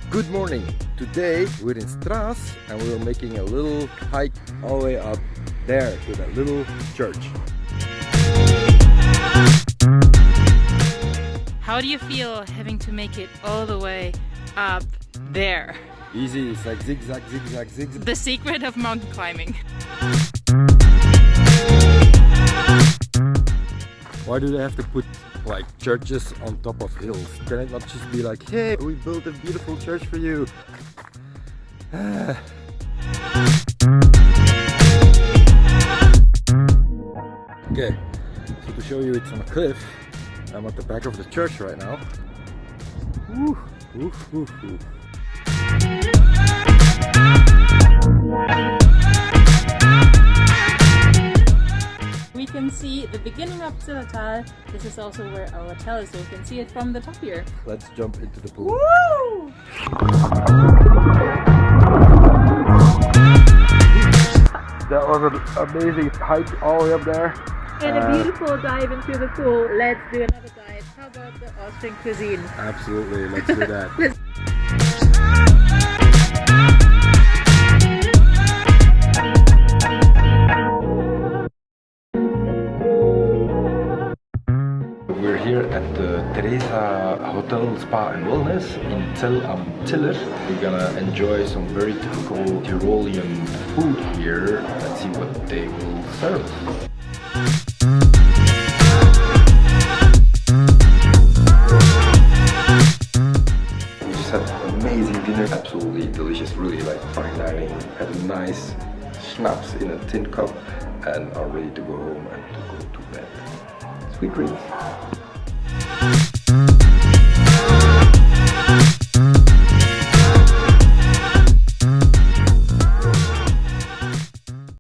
Good morning! Today we're in Strass and we're making a little hike all the way up there to that little church. How do you feel having to make it all the way up there? Easy, it's like zigzag, zigzag, zigzag. The secret of mountain climbing. Why do they have to put like churches on top of hills? Can it not just be like, hey, we built a beautiful church for you? Okay, so to show you it's on a cliff, I'm at the back of the church right now. Woo, woo, woo, woo. We can see the beginning of Zillertal. This is also where our hotel is, so we can see it from the top here. Let's jump into the pool. Woo! That was an amazing hike all the way up there. And a beautiful dive into the pool. Let's do another dive. How about the Austrian cuisine? Absolutely, let's do that. We're here at the Theresa Hotel, Spa and Wellness in Zell am Ziller. We're gonna enjoy some very typical Tyrolean food here. Let's see what they will serve. We just had amazing dinner, absolutely delicious, really like fine dining. Had a nice schnapps in a tin cup and are ready to go home and to go to bed. Sweet dreams.